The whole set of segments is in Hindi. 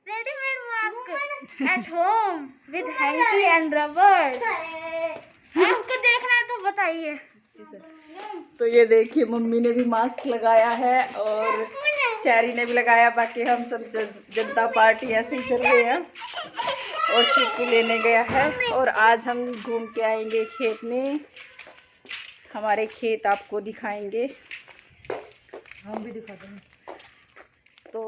Readymade mask at home with hanky and rubber. आपको देखना है तो बताइए। तो ये देखिए मम्मी ने भी मास्क लगाया है और चैरी ने भी लगाया, बाकी हम सब जनता पार्टी ऐसे ही चल रहे हैं। और चीकू लेने गया है और आज हम घूम के आएंगे खेत में, हमारे खेत आपको दिखाएंगे, हम भी दिखा देंगे। तो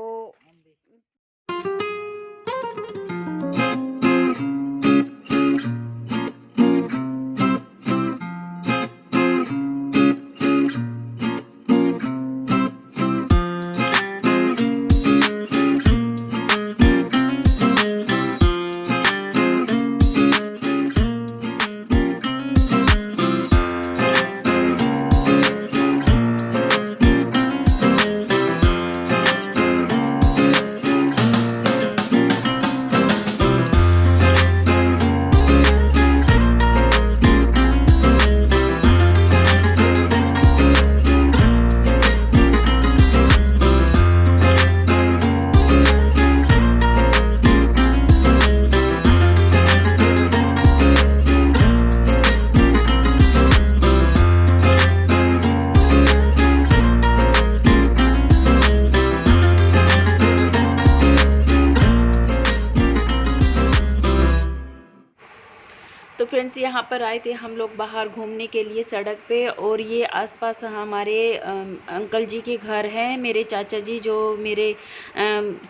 फ्रेंड्स यहाँ पर आए थे हम लोग बाहर घूमने के लिए सड़क पे, और ये आसपास हमारे अंकल जी के घर हैं, मेरे चाचा जी जो मेरे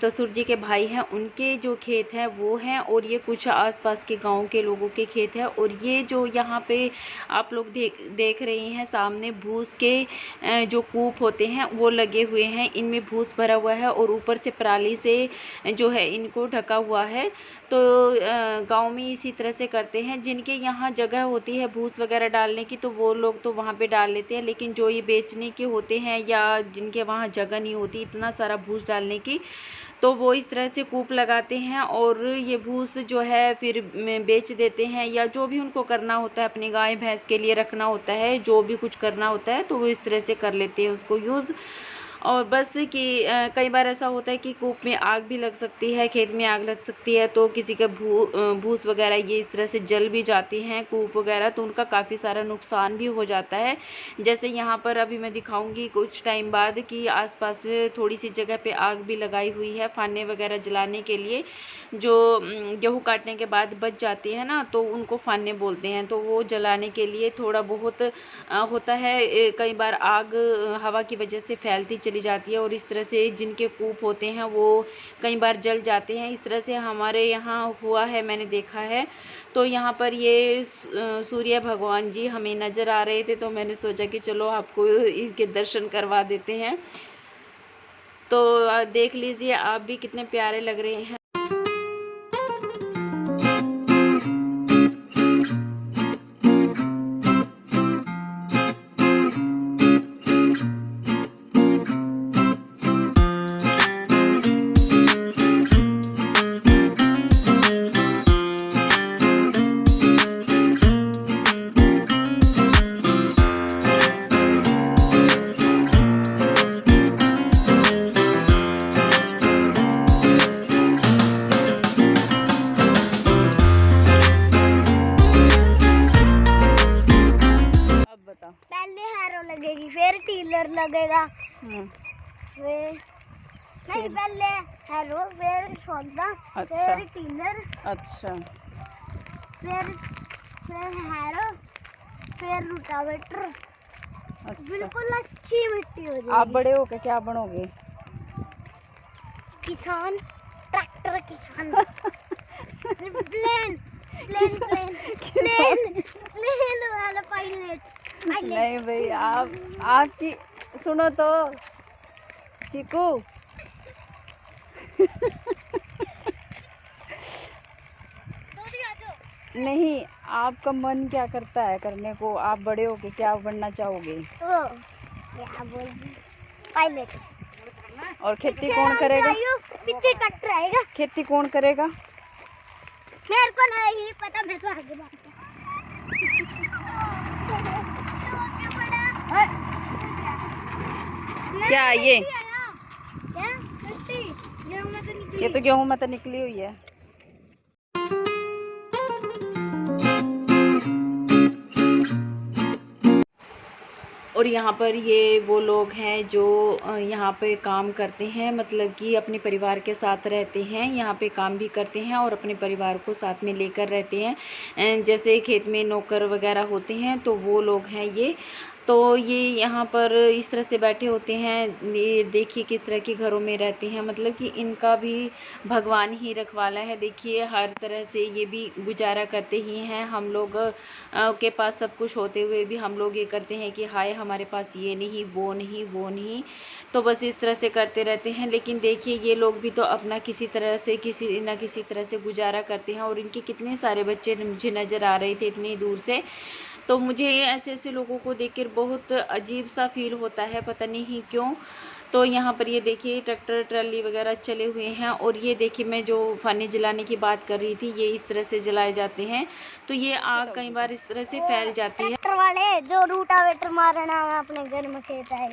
ससुर जी के भाई हैं उनके जो खेत हैं वो हैं, और ये कुछ आसपास के गांव के लोगों के खेत हैं। और ये जो यहाँ पे आप लोग देख रहे हैं सामने भूस के जो कूप होते हैं वो लगे हुए हैं, इनमें भूस भरा हुआ है और ऊपर से पराली से जो है इनको ढका हुआ है। तो गांव में इसी तरह से करते हैं, जिनके यहाँ जगह होती है भूस वगैरह डालने की तो वो लोग तो वहाँ पे डाल लेते हैं, लेकिन जो ये बेचने के होते हैं या जिनके वहाँ जगह नहीं होती इतना सारा भूस डालने की, तो वो इस तरह से कूप लगाते हैं और ये भूस जो है फिर बेच देते हैं, या जो भी उनको करना होता है अपनी गाय भैंस के लिए रखना होता है, जो भी कुछ करना होता है तो वो इस तरह से कर लेते हैं उसको यूज़। और बस कि कई बार ऐसा होता है कि कूप में आग भी लग सकती है, खेत में आग लग सकती है, तो किसी के भूस वगैरह ये इस तरह से जल भी जाती हैं कूप वगैरह, तो उनका काफ़ी सारा नुकसान भी हो जाता है। जैसे यहाँ पर अभी मैं दिखाऊंगी कुछ टाइम बाद कि आसपास में थोड़ी सी जगह पे आग भी लगाई हुई है फाने वगैरह जलाने के लिए, जो गेहूँ काटने के बाद बच जाती है ना तो उनको फाने बोलते हैं, तो वो जलाने के लिए थोड़ा बहुत होता है। कई बार आग हवा की वजह से फैलती चली जाती है और इस तरह से जिनके कूप होते हैं वो कई बार जल जाते हैं। इस तरह से हमारे यहाँ हुआ है, मैंने देखा है। तो यहाँ पर ये सूर्य भगवान जी हमें नज़र आ रहे थे, तो मैंने सोचा कि चलो आपको इनके दर्शन करवा देते हैं। तो देख लीजिए आप भी कितने प्यारे लग रहे हैं। पहले हैरो लगेगी, फिर टीलर लगेगा, फिर नहीं पहले हैरो फिर सौदा, फिर टीलर, अच्छा, फिर हैरो, फिर रोटावेटर। अच्छा। बिल्कुल अच्छी मिट्टी हो जाएगी। आप बड़े होके क्या बनोगे? किसान, ट्रैक्टर किसान। Plane plane plane plane plane वाला पायलट। नहीं भाई, आपकी सुनो तो चीकू। नहीं, आपका मन क्या करता है करने को? आप बड़े होके क्या बनना चाहोगे? पायलट। और खेती कौन करेगा? पीछे ट्रैक्टर आएगा। खेती कौन करेगा? मेरे को नहीं पता, मैं तो आगे बात। क्या ये? क्या मिट्टी? ये तो गेहूं में तो निकली हुई है। और यहाँ पर ये वो लोग हैं जो यहाँ पे काम करते हैं, मतलब कि अपने परिवार के साथ रहते हैं, यहाँ पे काम भी करते हैं और अपने परिवार को साथ में लेकर रहते हैं। जैसे खेत में नौकर वगैरह होते हैं तो वो लोग हैं ये। तो ये यहाँ पर इस तरह से बैठे होते हैं। ये देखिए किस तरह के घरों में रहते हैं, मतलब कि इनका भी भगवान ही रखवाला है। देखिए हर तरह से ये भी गुजारा करते ही हैं। हम लोग के पास सब कुछ होते हुए भी हम लोग ये करते हैं कि हाय हमारे पास ये नहीं वो नहीं वो नहीं, तो बस इस तरह से करते रहते हैं। लेकिन देखिए ये लोग भी तो अपना किसी तरह से किसी न किसी तरह से गुजारा करते हैं। और इनके कितने सारे बच्चे मुझे नज़र आ रहे थे इतनी दूर से। तो मुझे ऐसे ऐसे लोगों को देखकर बहुत अजीब सा फील होता है, पता नहीं क्यों। तो यहाँ पर ये देखिए ट्रैक्टर ट्राली वगैरह चले हुए हैं। और ये देखिए मैं जो फाने जलाने की बात कर रही थी, ये इस तरह से जलाए जाते हैं। तो ये आग कई बार इस तरह से फैल जाती है। ट्रैक्टर वाले जो रूटावेटर मारना है अपने घर में खेत है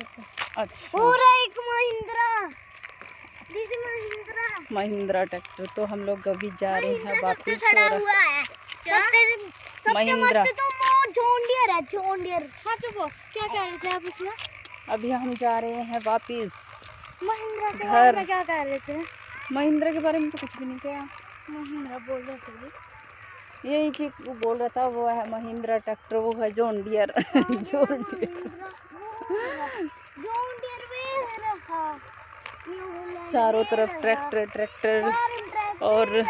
पूरा एक महिंद्रा ट्रैक्टर। तो हम लोग अभी जा रहे हैं वापस। महिंद्रा जॉन डियर है, जॉन डियर। हाँ चुप, क्या कह रहे थे आप इसमें? अभी हम जा रहे हैं वापस महिंद्रा के बारे में क्या कह रहे थे? महिंद्रा के बारे में तो कुछ भी नहीं कहा। महिंद्रा बोल रहे थे, यही कि वो बोल रहा था वो है महिंद्रा ट्रैक्टर, वो है जॉन डियर। जॉन डियर चारों तरफ ट्रैक्टर ट्रैक्टर और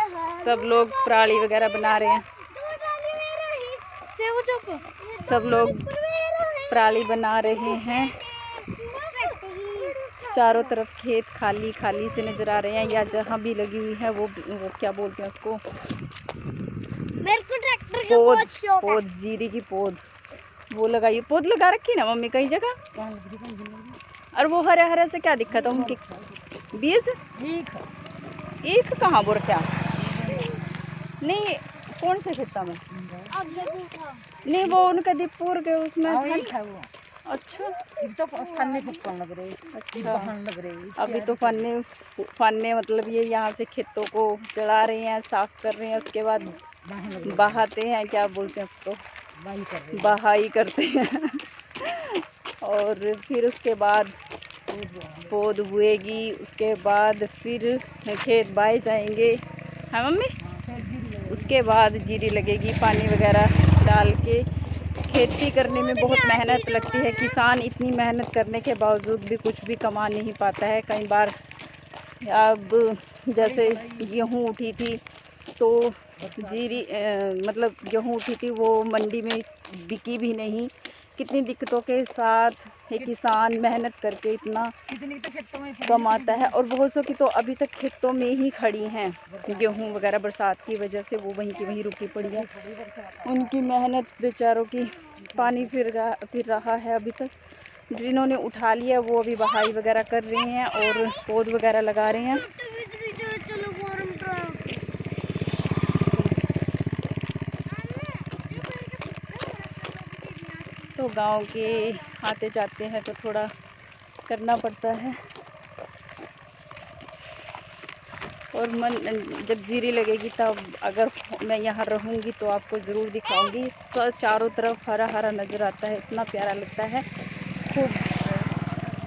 सब लोग पराली वगैरह बना रहे हैं। सब लोग पराली बना रहे हैं। चारों तरफ खेत खाली खाली से नज़र आ रहे हैं, या जहाँ भी लगी हुई है वो क्या बोलते हैं उसको, मेरे को ट्रैक्टर का बहुत शौक है। पौध जीरी की पौध वो लगाई, पौध लगा रखी ना मम्मी कई जगह। और वो हरे हरे से क्या दिक्कत है उनके बीज? एक कहाँ वो रखा नहीं, कौन से खेता में? नहीं वो उनका दीपुर के उसमें था वो। अच्छा तो फन्ने लग रहे। अच्छा लग रही अभी तो फन्ने मतलब ये यहाँ से खेतों को चढ़ा रहे हैं, साफ कर रहे हैं, उसके बाद बहाते हैं, क्या बोलते हैं उसको, बहाई करते हैं। और फिर उसके बाद पौध बुएगी, उसके बाद फिर खेत बाए जाएंगे, है मम्मी? उसके बाद जीरी लगेगी, पानी वगैरह डाल के। खेती करने में बहुत मेहनत लगती है। किसान इतनी मेहनत करने के बावजूद भी कुछ भी कमा नहीं पाता है। कई बार अब जैसे गेहूँ उठी थी तो जीरी मतलब गेहूँ उठी थी वो मंडी में बिकी भी नहीं। कितनी दिक्कतों के साथ एक किसान मेहनत करके इतना कमाता है। और बहुत सौ की तो अभी तक खेतों में ही खड़ी हैं, गेहूं वगैरह बरसात की वजह से वो वहीं की वहीं रुकी पड़ी है। उनकी मेहनत बेचारों की पानी फिर रहा है। अभी तक जिन्होंने उठा लिया वो अभी बहाई वगैरह कर रहे हैं और पौध वगैरह लगा रहे हैं। तो गांव के आते जाते हैं तो थोड़ा करना पड़ता है। और मन जब जीरी लगेगी तब अगर मैं यहाँ रहूँगी तो आपको ज़रूर दिखाऊंगी। चारों तरफ हरा हरा नज़र आता है, इतना प्यारा लगता है, खूब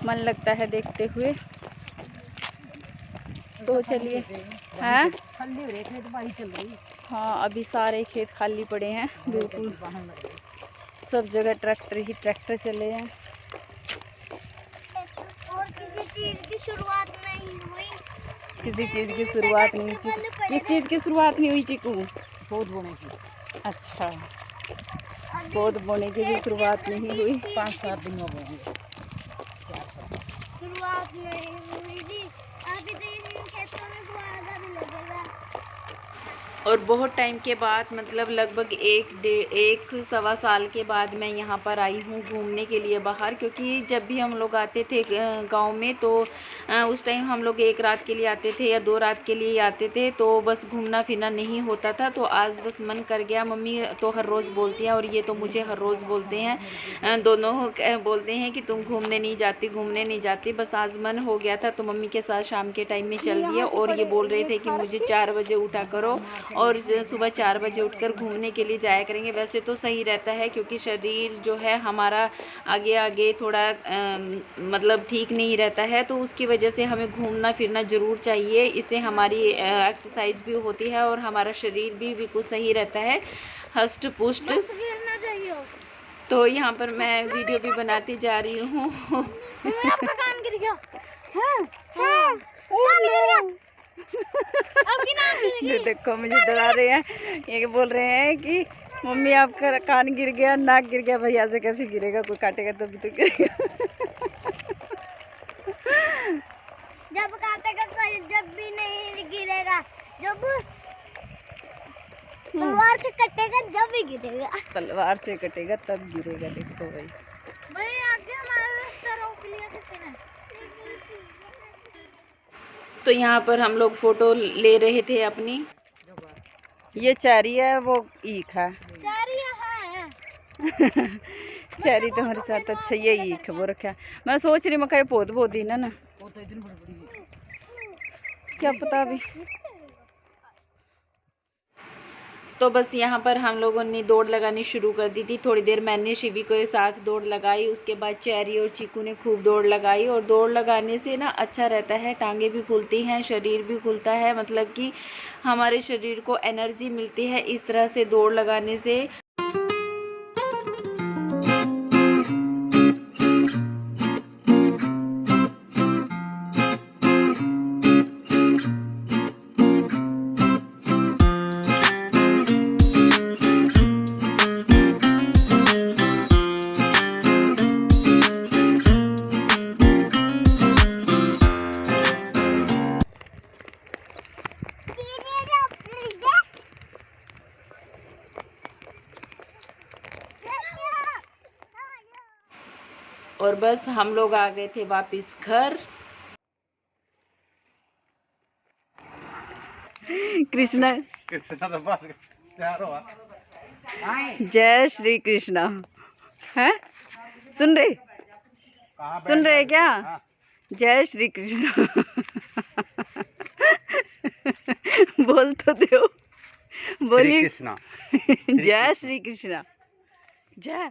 मन लगता है देखते हुए। तो चलिए, हैं? हाँ अभी सारे खेत खाली पड़े हैं बिल्कुल, सब जगह ट्रैक्टर ही ट्रैक्टर चले हैं। और किसी चीज़ की शुरुआत नहीं हुई। किसी चीज़ की शुरुआत नहीं हुई। किस चीज़ की शुरुआत नहीं हुई चिकू? पौध बोने की। अच्छा, पौध बोने की भी शुरुआत नहीं हुई। 5-7 दिन हो गए शुरुआत नहीं हुई थी। अभी तो इन खेतों में फुहारा भी लगेगा। और बहुत टाइम के बाद मतलब लगभग एक सवा साल के बाद मैं यहाँ पर आई हूँ घूमने के लिए बाहर, क्योंकि जब भी हम लोग आते थे गांव में तो उस टाइम हम लोग 1 रात के लिए आते थे या 2 रात के लिए आते थे, तो बस घूमना फिरना नहीं होता था। तो आज बस मन कर गया। मम्मी तो हर रोज़ बोलती हैं और ये तो मुझे हर रोज़ बोलते हैं, दोनों बोलते हैं कि तुम घूमने नहीं जाती। बस आज मन हो गया था तो मम्मी के साथ शाम के टाइम में चल दिया। और ये बोल रहे थे कि मुझे 4 बजे उठा करो और सुबह 4 बजे उठकर घूमने के लिए जाया करेंगे। वैसे तो सही रहता है, क्योंकि शरीर जो है हमारा आगे आगे थोड़ा मतलब ठीक नहीं रहता है, तो उसकी वजह से हमें घूमना फिरना ज़रूर चाहिए। इससे हमारी एक्सरसाइज भी होती है और हमारा शरीर भी बिल्कुल सही रहता है, हष्ट पुष्ट। तो यहाँ पर मैं वीडियो भी बनाती जा रही हूँ। आपका कान गिर गया। ये देखो मुझे डरा रहे हैं, ये बोल रहे हैं कि मम्मी आपका कान गिर गया, नाक गिर गया। भैया से कैसे गिरेगा, कोई काटेगा तभी तो गिरेगा। जब काटेगा कोई जब भी नहीं गिरेगा, जब तलवार से कटेगा जब भी गिरेगा। तलवार से कटेगा तब गिरेगा। देखो भाई आगे हमारा रास्ता रोक लिया किसी ने। तो यहाँ पर हम लोग फ़ोटो ले रहे थे अपनी। ये चेरी है, वो ईख है। चेरी है। चेरी तो हमारे साथ अच्छा, ये ईख वो रखा। मैं सोच रही मैं पौध ही ना क्या पता अभी। तो बस यहाँ पर हम लोगों ने दौड़ लगानी शुरू कर दी थी। थोड़ी देर मैंने शिवी के साथ दौड़ लगाई, उसके बाद चेरी और चीकू ने खूब दौड़ लगाई। और दौड़ लगाने से ना अच्छा रहता है, टांगे भी खुलती हैं, शरीर भी खुलता है, मतलब कि हमारे शरीर को एनर्जी मिलती है इस तरह से दौड़ लगाने से। और बस हम लोग आ गए थे वापस घर। कृष्णा जय श्री कृष्णा है, सुन रहे क्या? जय श्री कृष्णा। बोल तो दो, बोलिए। जय श्री कृष्णा। जय